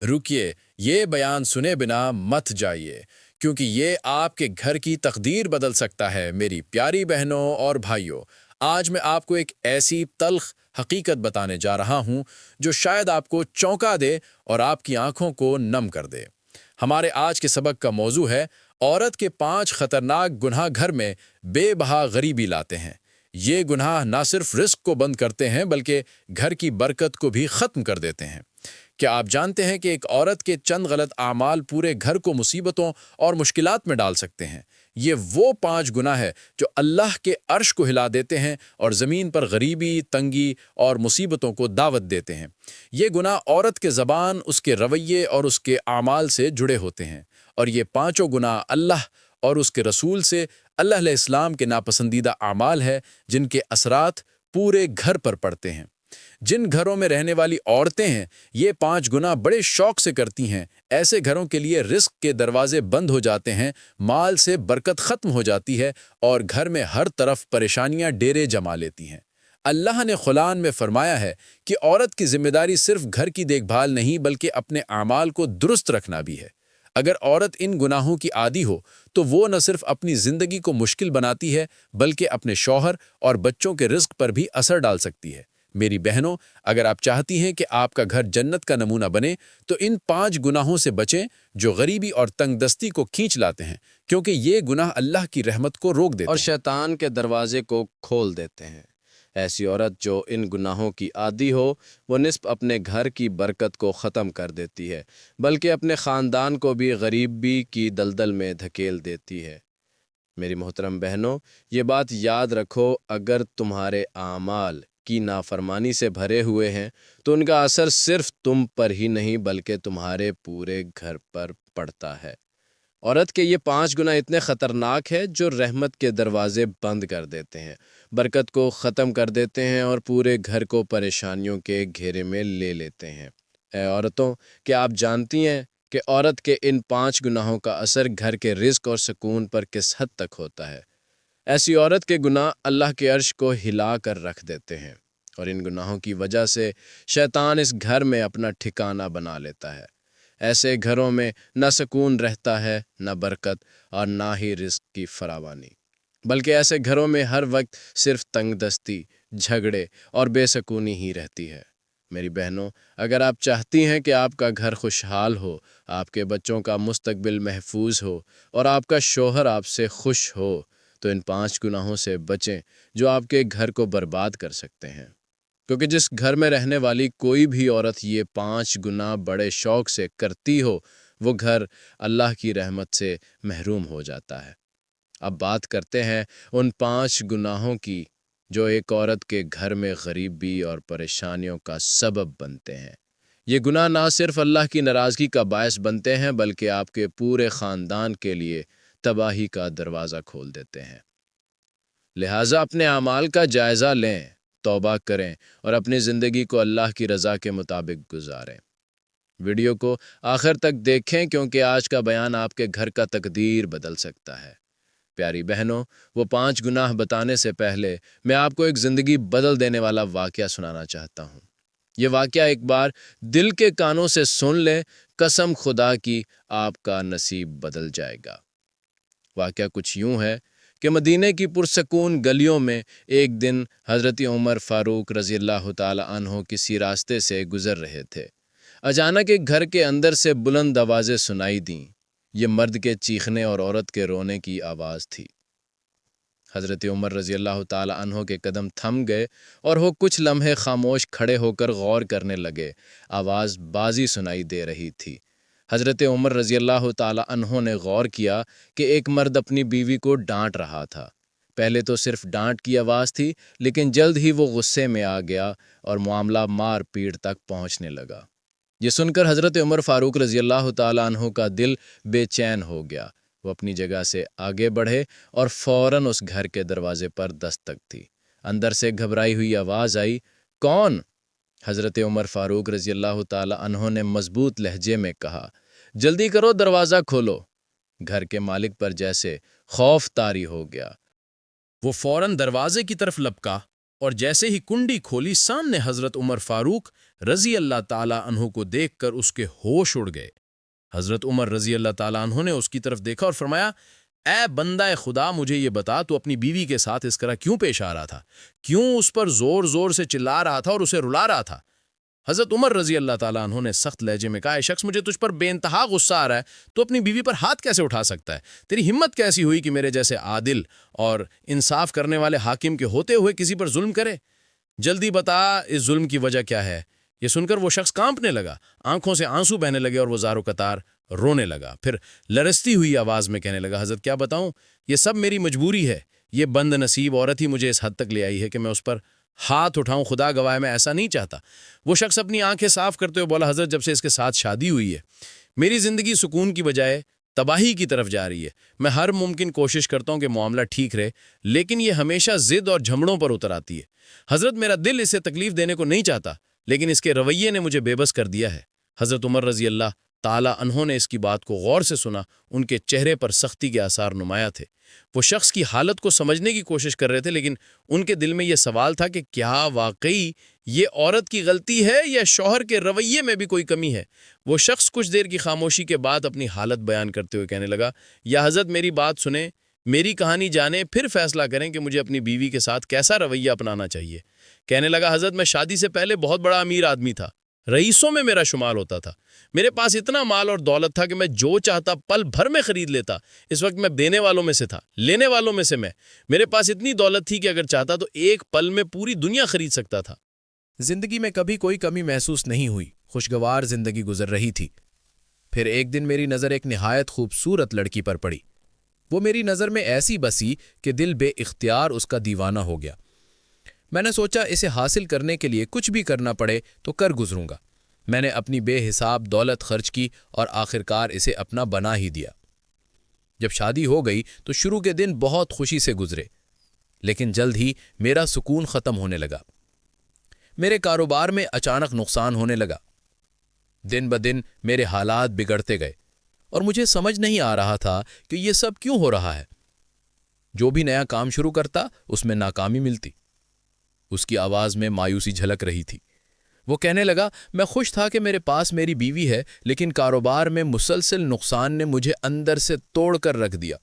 رکیے، یہ بیان سنے بنا مت جائیے، کیونکہ یہ آپ کے گھر کی تقدیر بدل سکتا ہے۔ میری پیاری بہنوں اور بھائیوں، آج میں آپ کو ایک ایسی تلخ حقیقت بتانے جا رہا ہوں جو شاید آپ کو چونکا دے اور آپ کی آنکھوں کو نم کر دے۔ ہمارے آج کے سبق کا موضوع ہے عورت کے 5 خطرناک گناہ گھر میں بے بہا غریبی لاتے ہیں۔ یہ گناہ نہ صرف رزق کو بند کرتے ہیں بلکہ گھر کی برکت کو بھی ختم کر دیتے ہیں۔ کیا آپ جانتے ہیں کہ ایک عورت کے چند غلط اعمال پورے گھر کو مصیبتوں اور مشکلات میں ڈال سکتے ہیں؟ یہ وہ 5 گناہ ہے جو اللہ کے عرش کو ہلا دیتے ہیں اور زمین پر غریبی، تنگی اور مصیبتوں کو دعوت دیتے ہیں۔ یہ گناہ عورت کے زبان، اس کے رویے اور اس کے اعمال سے جڑے ہوتے ہیں، اور یہ پانچوں گناہ اللہ اور اس کے رسول سے، اللہ علیہ السلام کے ناپسندیدہ اعمال ہے جن کے اثرات پورے گھر پر پڑتے ہیں۔ جن گھروں میں رہنے والی عورتیں ہیں یہ 5 گناہ بڑے شوق سے کرتی ہیں، ایسے گھروں کے لیے رزق کے دروازے بند ہو جاتے ہیں، مال سے برکت ختم ہو جاتی ہے اور گھر میں ہر طرف پریشانیاں ڈیرے جما لیتی ہیں۔ اللہ نے قرآن میں فرمایا ہے کہ عورت کی ذمہ داری صرف گھر کی دیکھ بھال نہیں بلکہ اپنے اعمال کو درست رکھنا بھی ہے۔ اگر عورت ان گناہوں کی عادی ہو تو وہ نہ صرف اپنی زندگی کو مشکل بناتی ہے بلکہ اپنے شوہر اور بچوں کے رزق پر بھی اثر ڈال سکتی ہے۔ میری بہنوں، اگر آپ چاہتی ہیں کہ آپ کا گھر جنت کا نمونہ بنے تو ان 5 گناہوں سے بچیں جو غریبی اور تنگ دستی کو کھینچ لاتے ہیں، کیونکہ یہ گناہ اللہ کی رحمت کو روک دیتے اور ہیں۔ شیطان کے دروازے کو کھول دیتے ہیں۔ ایسی عورت جو ان گناہوں کی عادی ہو وہ نصف اپنے گھر کی برکت کو ختم کر دیتی ہے بلکہ اپنے خاندان کو بھی غریبی کی دلدل میں دھکیل دیتی ہے۔ میری محترم بہنوں، یہ بات یاد رکھو، اگر تمہارے اعمال کی نافرمانی سے بھرے ہوئے ہیں تو ان کا اثر صرف تم پر ہی نہیں بلکہ تمہارے پورے گھر پر پڑتا ہے۔ عورت کے یہ 5 گناہ اتنے خطرناک ہیں جو رحمت کے دروازے بند کر دیتے ہیں، برکت کو ختم کر دیتے ہیں اور پورے گھر کو پریشانیوں کے گھیرے میں لے لیتے ہیں۔ اے عورتوں، کیا آپ جانتی ہیں کہ عورت کے ان 5 گناہوں کا اثر گھر کے رزق اور سکون پر کس حد تک ہوتا ہے؟ ایسی عورت کے گناہ اللہ کے عرش کو ہلا کر رکھ دیتے ہیں، اور ان گناہوں کی وجہ سے شیطان اس گھر میں اپنا ٹھکانہ بنا لیتا ہے۔ ایسے گھروں میں نہ سکون رہتا ہے، نہ برکت اور نہ ہی رزق کی فراوانی، بلکہ ایسے گھروں میں ہر وقت صرف تنگ دستی، جھگڑے اور بے سکونی ہی رہتی ہے۔ میری بہنوں، اگر آپ چاہتی ہیں کہ آپ کا گھر خوشحال ہو، آپ کے بچوں کا مستقبل محفوظ ہو اور آپ کا شوہر آپ سے خوش ہو، تو ان 5 گناہوں سے بچیں جو آپ کے گھر کو برباد کر سکتے ہیں، کیونکہ جس گھر میں رہنے والی کوئی بھی عورت یہ 5 گناہ بڑے شوق سے کرتی ہو وہ گھر اللہ کی رحمت سے محروم ہو جاتا ہے۔ اب بات کرتے ہیں ان 5 گناہوں کی جو ایک عورت کے گھر میں غریبی اور پریشانیوں کا سبب بنتے ہیں۔ یہ گناہ نہ صرف اللہ کی ناراضگی کا باعث بنتے ہیں بلکہ آپ کے پورے خاندان کے لیے تباہی کا دروازہ کھول دیتے ہیں۔ لہٰذا اپنے اعمال کا جائزہ لیں، توبہ کریں اور اپنی زندگی کو اللہ کی رضا کے مطابق گزاریں۔ ویڈیو کو آخر تک دیکھیں کیونکہ آج کا بیان آپ کے گھر کا تقدیر بدل سکتا ہے۔ پیاری بہنوں، وہ 5 گناہ بتانے سے پہلے میں آپ کو ایک زندگی بدل دینے والا واقعہ سنانا چاہتا ہوں۔ یہ واقعہ ایک بار دل کے کانوں سے سن لیں، قسم خدا کی آپ کا نصیب بدل جائے گا۔ واقعہ کچھ یوں ہے کہ مدینے کی پرسکون گلیوں میں ایک دن حضرت عمر فاروق رضی اللہ تعالی عنہ کسی راستے سے گزر رہے تھے۔ اچانک ایک گھر کے اندر سے بلند آوازیں سنائی دیں۔ یہ مرد کے چیخنے اور عورت کے رونے کی آواز تھی۔ حضرت عمر رضی اللہ تعالی عنہ کے قدم تھم گئے اور وہ کچھ لمحے خاموش کھڑے ہو کر غور کرنے لگے۔ آواز بازی سنائی دے رہی تھی۔ حضرت عمر رضی اللہ تعالی عنہ نے غور کیا کہ ایک مرد اپنی بیوی کو ڈانٹ رہا تھا۔ پہلے تو صرف ڈانٹ کی آواز تھی، لیکن جلد ہی وہ غصے میں آ گیا اور معاملہ مار پیٹ تک پہنچنے لگا۔ یہ سن کر حضرت عمر فاروق رضی اللہ تعالی عنہ کا دل بے چین ہو گیا۔ وہ اپنی جگہ سے آگے بڑھے اور فوراً اس گھر کے دروازے پر دستک دی۔ اندر سے گھبرائی ہوئی آواز آئی، کون؟ حضرت عمر فاروق رضی اللہ تعالی عنہ نے مضبوط لہجے میں کہا، جلدی کرو، دروازہ کھولو۔ گھر کے مالک پر جیسے خوف طاری ہو گیا۔ وہ فوراً دروازے کی طرف لپکا اور جیسے ہی کنڈی کھولی، سامنے حضرت عمر فاروق رضی اللہ تعالیٰ عنہ کو دیکھ کر اس کے ہوش اڑ گئے۔ حضرت عمر رضی اللہ تعالیٰ عنہ نے اس کی طرف دیکھا اور فرمایا، اے بندہ خدا، مجھے یہ بتا تو اپنی بیوی کے ساتھ اس طرح کیوں پیش آ رہا تھا؟ کیوں اس پر زور زور سے چلا رہا تھا اور اسے رلا رہا تھا؟ حضرت عمر رضی اللہ تعالیٰ عنہ نے سخت لہجے میں کہا، اے شخص، مجھے تجھ پر بے انتہا غصہ آ رہا ہے، تو اپنی بیوی پر ہاتھ کیسے اٹھا سکتا ہے؟ تیری ہمت کیسی ہوئی کہ میرے جیسے عادل اور انصاف کرنے والے حاکم کے ہوتے ہوئے کسی پر ظلم کرے؟ جلدی بتا اس ظلم کی وجہ کیا ہے؟ یہ سن کر وہ شخص کانپنے لگا، آنکھوں سے آنسو بہنے لگے اور وہ زارو قطار رونے لگا۔ پھر لرزتی ہوئی آواز میں کہنے لگا، حضرت کیا بتاؤں، یہ سب میری مجبوری ہے۔ یہ بند نصیب عورت ہی مجھے اس حد تک لے آئی ہے کہ میں اس پر ہاتھ اٹھاؤں، خدا گواہ میں ایسا نہیں چاہتا۔ وہ شخص اپنی آنکھیں صاف کرتے ہوئے بولا، حضرت جب سے اس کے ساتھ شادی ہوئی ہے میری زندگی سکون کی بجائے تباہی کی طرف جا رہی ہے۔ میں ہر ممکن کوشش کرتا ہوں کہ معاملہ ٹھیک رہے، لیکن یہ ہمیشہ ضد اور جھگڑوں پر اتر آتی ہے۔ حضرت میرا دل اسے تکلیف دینے کو نہیں چاہتا، لیکن اس کے رویے نے مجھے بے بس کر دیا ہے۔ حضرت عمر رضی اللہ تعالیٰ عنہ نے اس کی بات کو غور سے سنا، ان کے چہرے پر سختی کے آثار نمایاں تھے۔ وہ شخص کی حالت کو سمجھنے کی کوشش کر رہے تھے، لیکن ان کے دل میں یہ سوال تھا کہ کیا واقعی یہ عورت کی غلطی ہے یا شوہر کے رویے میں بھی کوئی کمی ہے؟ وہ شخص کچھ دیر کی خاموشی کے بعد اپنی حالت بیان کرتے ہوئے کہنے لگا، یا حضرت میری بات سنیں، میری کہانی جانیں، پھر فیصلہ کریں کہ مجھے اپنی بیوی کے ساتھ کیسا رویہ اپنانا چاہیے۔ کہنے لگا، حضرت میں شادی سے پہلے بہت بڑا امیر آدمی تھا، رئیسوں میں میرا شمار ہوتا تھا، میرے پاس اتنا مال اور دولت تھا کہ میں جو چاہتا پل بھر میں خرید لیتا۔ اس وقت میں دینے والوں میں سے تھا، لینے والوں میں سے میں۔ میرے پاس اتنی دولت تھی کہ اگر چاہتا تو ایک پل میں پوری دنیا خرید سکتا تھا۔ زندگی میں کبھی کوئی کمی محسوس نہیں ہوئی، خوشگوار زندگی گزر رہی تھی۔ پھر ایک دن میری نظر ایک نہایت خوبصورت لڑکی پر پڑی۔ وہ میری نظر میں ایسی بسی کہ دل بے اختیار اس کا دیوانہ ہو گیا۔ میں نے سوچا اسے حاصل کرنے کے لیے کچھ بھی کرنا پڑے تو کر گزروں گا۔ میں نے اپنی بے حساب دولت خرچ کی اور آخرکار اسے اپنا بنا ہی دیا۔ جب شادی ہو گئی تو شروع کے دن بہت خوشی سے گزرے، لیکن جلد ہی میرا سکون ختم ہونے لگا۔ میرے کاروبار میں اچانک نقصان ہونے لگا۔ دن بدن میرے حالات بگڑتے گئے اور مجھے سمجھ نہیں آ رہا تھا کہ یہ سب کیوں ہو رہا ہے۔ جو بھی نیا کام شروع کرتا اس میں ناکامی ملتی۔ اس کی آواز میں مایوسی جھلک رہی تھی۔ وہ کہنے لگا، میں خوش تھا کہ میرے پاس میری بیوی ہے، لیکن کاروبار میں مسلسل نقصان نے مجھے اندر سے توڑ کر رکھ دیا۔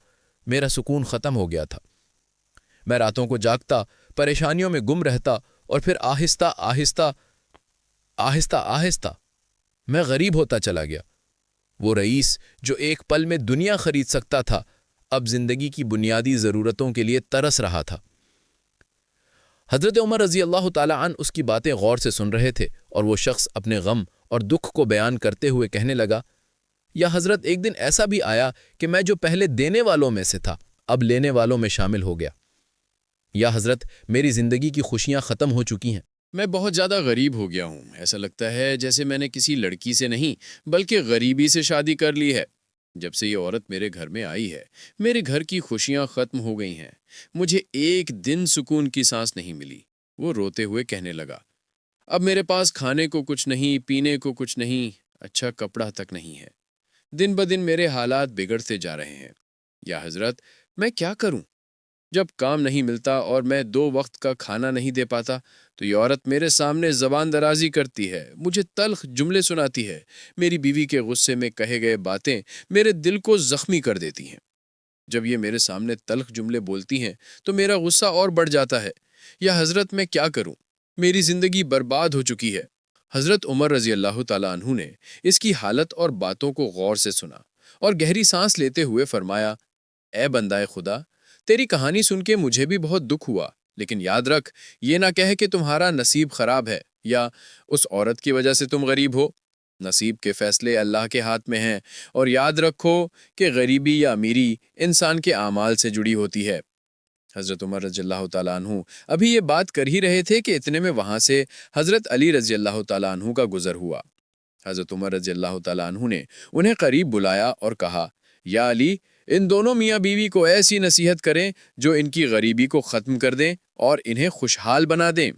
میرا سکون ختم ہو گیا تھا۔ میں راتوں کو جاگتا، پریشانیوں میں گم رہتا اور پھر آہستہ آہستہ میں غریب ہوتا چلا گیا۔ وہ رئیس جو ایک پل میں دنیا خرید سکتا تھا، اب زندگی کی بنیادی ضرورتوں کے لیے ترس رہا تھا۔ حضرت عمر رضی اللہ تعالیٰ عنہ اس کی باتیں غور سے سن رہے تھے اور وہ شخص اپنے غم اور دکھ کو بیان کرتے ہوئے کہنے لگا، یا حضرت ایک دن ایسا بھی آیا کہ میں جو پہلے دینے والوں میں سے تھا اب لینے والوں میں شامل ہو گیا۔ یا حضرت میری زندگی کی خوشیاں ختم ہو چکی ہیں۔ میں بہت زیادہ غریب ہو گیا ہوں۔ ایسا لگتا ہے جیسے میں نے کسی لڑکی سے نہیں بلکہ غریبی سے شادی کر لی ہے۔ جب سے یہ عورت میرے گھر میں آئی ہے میرے گھر کی خوشیاں ختم ہو گئی ہیں۔ مجھے ایک دن سکون کی سانس نہیں ملی۔ وہ روتے ہوئے کہنے لگا، اب میرے پاس کھانے کو کچھ نہیں، پینے کو کچھ نہیں، اچھا کپڑا تک نہیں ہے۔ دن بدن میرے حالات بگڑتے جا رہے ہیں۔ یا حضرت میں کیا کروں؟ جب کام نہیں ملتا اور میں 2 وقت کا کھانا نہیں دے پاتا تو یہ عورت میرے سامنے زبان درازی کرتی ہے، مجھے تلخ جملے سناتی ہے۔ میری بیوی کے غصے میں کہے گئے باتیں میرے دل کو زخمی کر دیتی ہیں۔ جب یہ میرے سامنے تلخ جملے بولتی ہیں تو میرا غصہ اور بڑھ جاتا ہے۔ یا حضرت میں کیا کروں؟ میری زندگی برباد ہو چکی ہے۔ حضرت عمر رضی اللہ تعالیٰ عنہ نے اس کی حالت اور باتوں کو غور سے سنا اور گہری سانس لیتے ہوئے فرمایا، اے بندہ خدا، تیری کہانی سن کے مجھے بھی بہت دکھ ہوا، لیکن یاد رکھ، یہ نہ کہے کہ تمہارا نصیب خراب ہے یا اس عورت کی وجہ سے تم غریب ہو۔ نصیب کے فیصلے اللہ کے ہاتھ میں ہیں، اور یاد رکھو کہ غریبی یا امیری انسان کے اعمال سے جڑی ہوتی ہے۔ حضرت عمر رضی اللہ تعالیٰ عنہ ابھی یہ بات کر ہی رہے تھے کہ اتنے میں وہاں سے حضرت علی رضی اللہ تعالیٰ عنہ کا گزر ہوا۔ حضرت عمر رضی اللہ تعالیٰ عنہ نے انہیں قریب بلایا اور کہا، یا علی، ان دونوں میاں بیوی کو ایسی نصیحت کریں جو ان کی غریبی کو ختم کر دیں اور انہیں خوشحال بنا دیں۔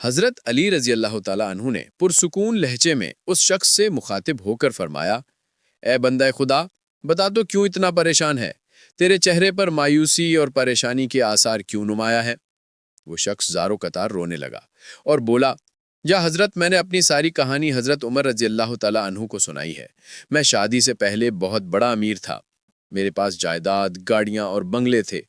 حضرت علی رضی اللہ تعالیٰ عنہ نے پرسکون لہجے میں اس شخص سے مخاطب ہو کر فرمایا، اے بندہ خدا، بتا تو کیوں اتنا پریشان ہے؟ تیرے چہرے پر مایوسی اور پریشانی کے آثار کیوں نمایاں ہیں؟ وہ شخص زارو قطار رونے لگا اور بولا، یا حضرت میں نے اپنی ساری کہانی حضرت عمر رضی اللہ تعالیٰ عنہ کو سنائی ہے۔ میں شادی سے پہلے بہت بڑا امیر تھا، میرے پاس جائیداد، گاڑیاں اور بنگلے تھے،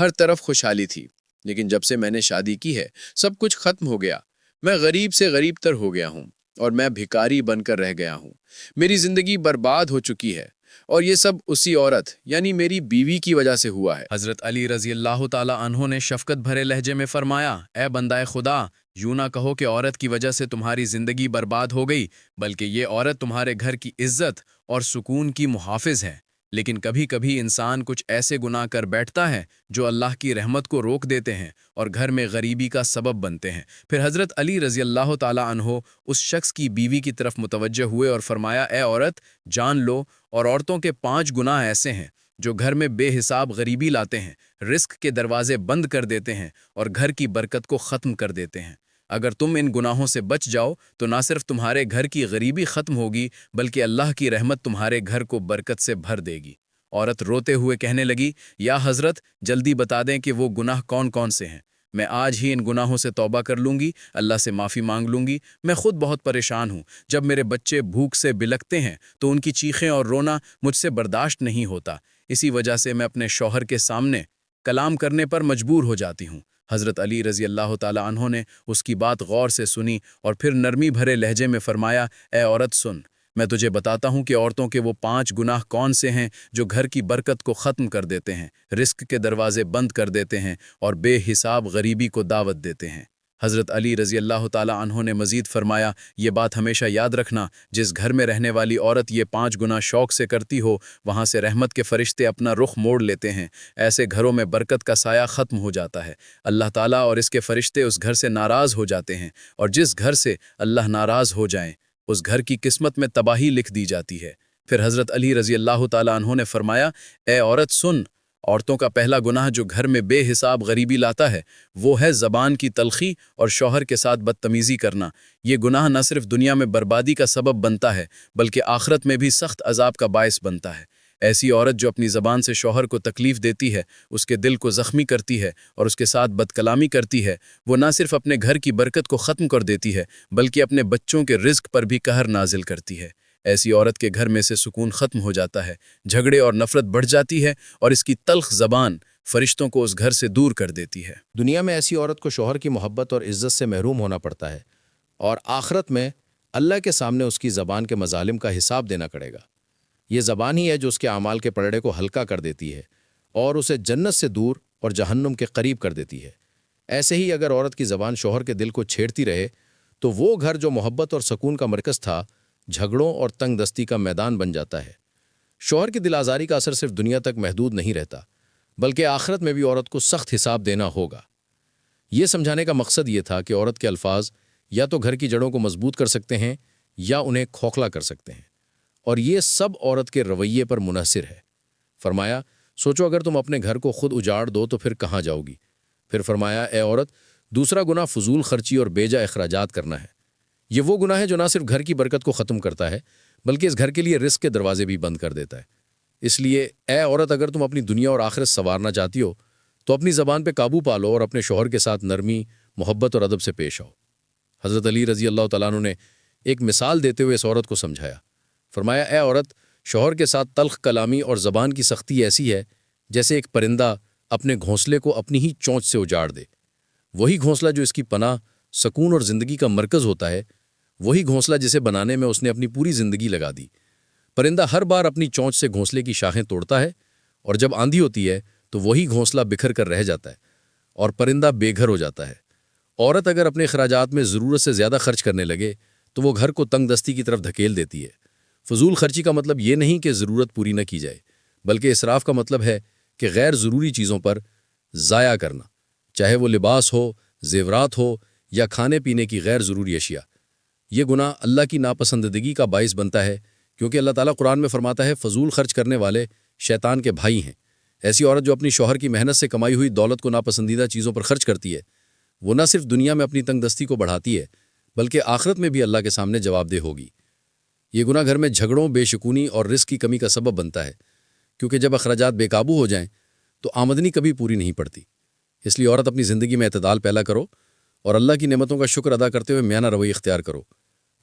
ہر طرف خوشحالی تھی۔ لیکن جب سے میں نے شادی کی ہے سب کچھ ختم ہو گیا، میں غریب سے غریب تر ہو گیا ہوں اور میں بھکاری بن کر رہ گیا ہوں، میری زندگی برباد ہو چکی ہے اور یہ سب اسی عورت یعنی میری بیوی کی وجہ سے ہوا ہے۔ حضرت علی رضی اللہ تعالیٰ عنہ نے شفقت بھرے لہجے میں فرمایا، اے بندہ خدا، یوں نہ کہو کہ عورت کی وجہ سے تمہاری زندگی برباد ہو گئی، بلکہ یہ عورت تمہارے گھر کی عزت اور سکون کی محافظ ہے۔ لیکن کبھی کبھی انسان کچھ ایسے گناہ کر بیٹھتا ہے جو اللہ کی رحمت کو روک دیتے ہیں اور گھر میں غریبی کا سبب بنتے ہیں۔ پھر حضرت علی رضی اللہ تعالیٰ عنہ اس شخص کی بیوی کی طرف متوجہ ہوئے اور فرمایا، اے عورت، جان لو اور عورتوں کے 5 گناہ ایسے ہیں جو گھر میں بے حساب غریبی لاتے ہیں، رزق کے دروازے بند کر دیتے ہیں اور گھر کی برکت کو ختم کر دیتے ہیں۔ اگر تم ان گناہوں سے بچ جاؤ تو نہ صرف تمہارے گھر کی غریبی ختم ہوگی بلکہ اللہ کی رحمت تمہارے گھر کو برکت سے بھر دے گی۔ عورت روتے ہوئے کہنے لگی، یا حضرت، جلدی بتا دیں کہ وہ گناہ کون کون سے ہیں، میں آج ہی ان گناہوں سے توبہ کر لوں گی، اللہ سے معافی مانگ لوں گی۔ میں خود بہت پریشان ہوں، جب میرے بچے بھوک سے بلکتے ہیں تو ان کی چیخیں اور رونا مجھ سے برداشت نہیں ہوتا، اسی وجہ سے میں اپنے شوہر کے سامنے کلام کرنے پر مجبور ہو جاتی ہوں۔ حضرت علی رضی اللہ تعالیٰ عنہ نے اس کی بات غور سے سنی اور پھر نرمی بھرے لہجے میں فرمایا، اے عورت سن، میں تجھے بتاتا ہوں کہ عورتوں کے وہ 5 گناہ کون سے ہیں جو گھر کی برکت کو ختم کر دیتے ہیں، رزق کے دروازے بند کر دیتے ہیں اور بے حساب غریبی کو دعوت دیتے ہیں۔ حضرت علی رضی اللہ تعالیٰ عنہ نے مزید فرمایا، یہ بات ہمیشہ یاد رکھنا، جس گھر میں رہنے والی عورت یہ 5 گناہ شوق سے کرتی ہو، وہاں سے رحمت کے فرشتے اپنا رخ موڑ لیتے ہیں، ایسے گھروں میں برکت کا سایہ ختم ہو جاتا ہے، اللہ تعالیٰ اور اس کے فرشتے اس گھر سے ناراض ہو جاتے ہیں، اور جس گھر سے اللہ ناراض ہو جائیں اس گھر کی قسمت میں تباہی لکھ دی جاتی ہے۔ پھر حضرت علی رضی اللہ تعالیٰ عنہ نے فرمایا، اے عورت سن، عورتوں کا پہلا گناہ جو گھر میں بے حساب غریبی لاتا ہے وہ ہے زبان کی تلخی اور شوہر کے ساتھ بدتمیزی کرنا۔ یہ گناہ نہ صرف دنیا میں بربادی کا سبب بنتا ہے بلکہ آخرت میں بھی سخت عذاب کا باعث بنتا ہے۔ ایسی عورت جو اپنی زبان سے شوہر کو تکلیف دیتی ہے، اس کے دل کو زخمی کرتی ہے اور اس کے ساتھ بدکلامی کرتی ہے، وہ نہ صرف اپنے گھر کی برکت کو ختم کر دیتی ہے بلکہ اپنے بچوں کے رزق پر بھی قہر نازل کرتی ہے۔ ایسی عورت کے گھر میں سے سکون ختم ہو جاتا ہے، جھگڑے اور نفرت بڑھ جاتی ہے اور اس کی تلخ زبان فرشتوں کو اس گھر سے دور کر دیتی ہے۔ دنیا میں ایسی عورت کو شوہر کی محبت اور عزت سے محروم ہونا پڑتا ہے اور آخرت میں اللہ کے سامنے اس کی زبان کے مظالم کا حساب دینا پڑے گا۔ یہ زبان ہی ہے جو اس کے اعمال کے پلڑے کو ہلکا کر دیتی ہے اور اسے جنت سے دور اور جہنم کے قریب کر دیتی ہے۔ ایسے ہی اگر عورت کی زبان شوہر کے دل کو چھیڑتی رہے تو وہ گھر جو محبت اور سکون کا مرکز تھا، جھگڑوں اور تنگ دستی کا میدان بن جاتا ہے۔ شوہر کی دل آزاری کا اثر صرف دنیا تک محدود نہیں رہتا بلکہ آخرت میں بھی عورت کو سخت حساب دینا ہوگا۔ یہ سمجھانے کا مقصد یہ تھا کہ عورت کے الفاظ یا تو گھر کی جڑوں کو مضبوط کر سکتے ہیں یا انہیں کھوکھلا کر سکتے ہیں، اور یہ سب عورت کے رویے پر منحصر ہے۔ فرمایا، سوچو اگر تم اپنے گھر کو خود اجاڑ دو تو پھر کہاں جاؤ گی؟ پھر فرمایا، اے عورت، دوسرا گناہ فضول خرچی اور بیجا اخراجات کرنا ہے۔ یہ وہ گناہ ہے جو نہ صرف گھر کی برکت کو ختم کرتا ہے بلکہ اس گھر کے لیے رزق کے دروازے بھی بند کر دیتا ہے۔ اس لیے اے عورت، اگر تم اپنی دنیا اور آخرت سنوارنا چاہتی ہو تو اپنی زبان پہ قابو پالو اور اپنے شوہر کے ساتھ نرمی، محبت اور ادب سے پیش آؤ۔ حضرت علی رضی اللہ تعالیٰ عنہ نے ایک مثال دیتے ہوئے اس عورت کو سمجھایا۔ فرمایا، اے عورت، شوہر کے ساتھ تلخ کلامی اور زبان کی سختی ایسی ہے جیسے ایک پرندہ اپنے گھونسلے کو اپنی ہی چونچ سے اجاڑ دے۔ وہی گھونسلہ جو اس کی پناہ، سکون اور زندگی کا مرکز ہوتا ہے، وہی گھونسلہ جسے بنانے میں اس نے اپنی پوری زندگی لگا دی۔ پرندہ ہر بار اپنی چونچ سے گھونسلے کی شاخیں توڑتا ہے اور جب آندھی ہوتی ہے تو وہی گھونسلہ بکھر کر رہ جاتا ہے اور پرندہ بے گھر ہو جاتا ہے۔ عورت اگر اپنے اخراجات میں ضرورت سے زیادہ خرچ کرنے لگے تو وہ گھر کو تنگ دستی کی طرف دھکیل دیتی ہے۔ فضول خرچی کا مطلب یہ نہیں کہ ضرورت پوری نہ کی جائے، بلکہ اسراف کا مطلب ہے کہ غیر ضروری چیزوں پر ضائع کرنا، چاہے وہ لباس ہو، زیورات ہو یا کھانے پینے کی غیر ضروری اشیاء۔ یہ گناہ اللہ کی ناپسندیدگی کا باعث بنتا ہے، کیونکہ اللہ تعالیٰ قرآن میں فرماتا ہے، فضول خرچ کرنے والے شیطان کے بھائی ہیں۔ ایسی عورت جو اپنی شوہر کی محنت سے کمائی ہوئی دولت کو ناپسندیدہ چیزوں پر خرچ کرتی ہے، وہ نہ صرف دنیا میں اپنی تنگ دستی کو بڑھاتی ہے بلکہ آخرت میں بھی اللہ کے سامنے جواب دہ ہوگی۔ یہ گناہ گھر میں جھگڑوں، بے شکونی اور رزق کی کمی کا سبب بنتا ہے، کیونکہ جب اخراجات بے قابو ہو جائیں تو آمدنی کبھی پوری نہیں پڑتی۔ اس لیے عورت اپنی زندگی میں اعتدال پیدا کرو اور اللہ کی نعمتوں کا شکر ادا کرتے ہوئے میانہ رویہ اختیار کرو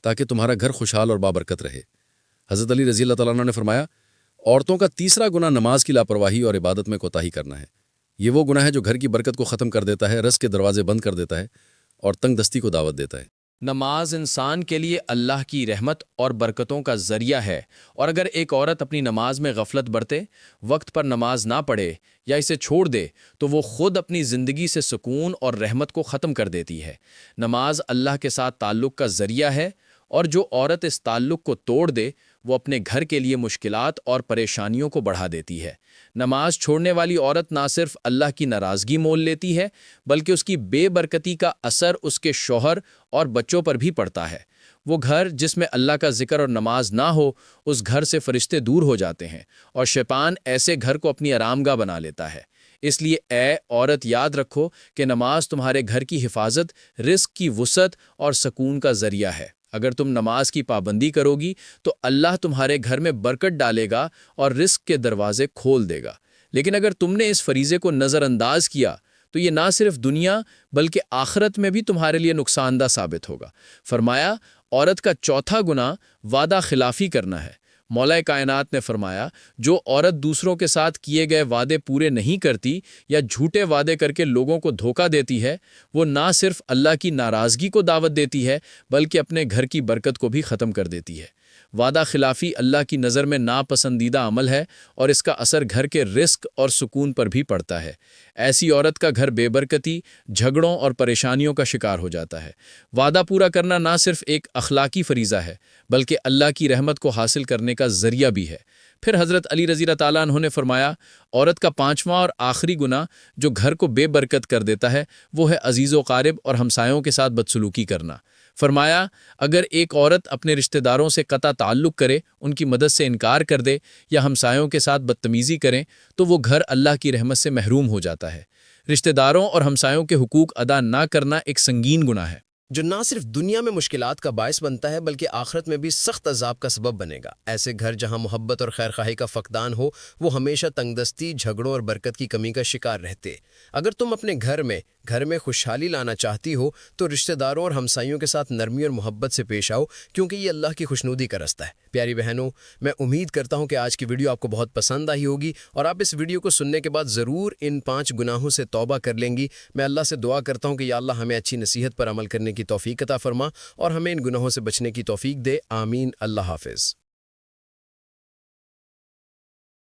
تاکہ تمہارا گھر خوشحال اور بابرکت رہے۔ حضرت علی رضی اللہ تعالیٰ عنہ نے فرمایا، عورتوں کا تیسرا گناہ نماز کی لاپرواہی اور عبادت میں کوتاہی کرنا ہے۔ یہ وہ گناہ ہے جو گھر کی برکت کو ختم کر دیتا ہے، رزق کے دروازے بند کر دیتا ہے اور تنگ دستی کو دعوت دیتا ہے۔ نماز انسان کے لیے اللہ کی رحمت اور برکتوں کا ذریعہ ہے، اور اگر ایک عورت اپنی نماز میں غفلت برتے، وقت پر نماز نہ پڑھے یا اسے چھوڑ دے تو وہ خود اپنی زندگی سے سکون اور رحمت کو ختم کر دیتی ہے۔ نماز اللہ کے ساتھ تعلق کا ذریعہ ہے، اور جو عورت اس تعلق کو توڑ دے وہ اپنے گھر کے لیے مشکلات اور پریشانیوں کو بڑھا دیتی ہے۔ نماز چھوڑنے والی عورت نہ صرف اللہ کی ناراضگی مول لیتی ہے بلکہ اس کی بے برکتی کا اثر اس کے شوہر اور بچوں پر بھی پڑتا ہے۔ وہ گھر جس میں اللہ کا ذکر اور نماز نہ ہو، اس گھر سے فرشتے دور ہو جاتے ہیں اور شیطان ایسے گھر کو اپنی آرام گاہ بنا لیتا ہے۔ اس لیے اے عورت، یاد رکھو کہ نماز تمہارے گھر کی حفاظت، رزق کی وسعت اور سکون کا ذریعہ ہے۔ اگر تم نماز کی پابندی کرو گی تو اللہ تمہارے گھر میں برکت ڈالے گا اور رزق کے دروازے کھول دے گا، لیکن اگر تم نے اس فریضے کو نظر انداز کیا تو یہ نہ صرف دنیا بلکہ آخرت میں بھی تمہارے لیے نقصان دہ ثابت ہوگا۔ فرمایا، عورت کا چوتھا گناہ وعدہ خلافی کرنا ہے۔ مولا کائنات نے فرمایا، جو عورت دوسروں کے ساتھ کیے گئے وعدے پورے نہیں کرتی یا جھوٹے وعدے کر کے لوگوں کو دھوکہ دیتی ہے، وہ نہ صرف اللہ کی ناراضگی کو دعوت دیتی ہے بلکہ اپنے گھر کی برکت کو بھی ختم کر دیتی ہے۔ وعدہ خلافی اللہ کی نظر میں ناپسندیدہ عمل ہے اور اس کا اثر گھر کے رزق اور سکون پر بھی پڑتا ہے۔ ایسی عورت کا گھر بے برکتی، جھگڑوں اور پریشانیوں کا شکار ہو جاتا ہے۔ وعدہ پورا کرنا نہ صرف ایک اخلاقی فریضہ ہے بلکہ اللہ کی رحمت کو حاصل کرنے کا ذریعہ بھی ہے۔ پھر حضرت علی رضی اللہ تعالیٰ عنہ نے فرمایا، عورت کا پانچواں اور آخری گناہ جو گھر کو بے برکت کر دیتا ہے وہ ہے عزیز و قارب اور ہمسایوں کے ساتھ بدسلوکی کرنا۔ فرمایا، اگر ایک عورت اپنے رشتہ داروں سے قطع تعلق کرے، ان کی مدد سے انکار کر دے یا ہمسایوں کے ساتھ بدتمیزی کرے تو وہ گھر اللہ کی رحمت سے محروم ہو جاتا ہے۔ رشتہ داروں اور ہمسایوں کے حقوق ادا نہ کرنا ایک سنگین گناہ ہے جو نہ صرف دنیا میں مشکلات کا باعث بنتا ہے بلکہ آخرت میں بھی سخت عذاب کا سبب بنے گا۔ ایسے گھر جہاں محبت اور خیرخواہی کا فقدان ہو، وہ ہمیشہ تنگ دستی، جھگڑوں اور برکت کی کمی کا شکار رہتے۔ اگر تم اپنے گھر میں خوشحالی لانا چاہتی ہو تو رشتہ داروں اور ہمسائیوں کے ساتھ نرمی اور محبت سے پیش آؤ، کیونکہ یہ اللہ کی خوشنودی کا رستہ ہے۔ پیاری بہنوں، میں امید کرتا ہوں کہ آج کی ویڈیو آپ کو بہت پسند آئی ہوگی اور آپ اس ویڈیو کو سننے کے بعد ضرور ان 5 گناہوں سے توبہ کر لیں گی۔ میں اللہ سے دعا کرتا ہوں کہ یا اللہ ہمیں اچھی نصیحت پر عمل کرنے کی توفیق عطا فرما اور ہمیں ان گناہوں سے بچنے کی توفیق دے۔ آمین۔ اللہ حافظ۔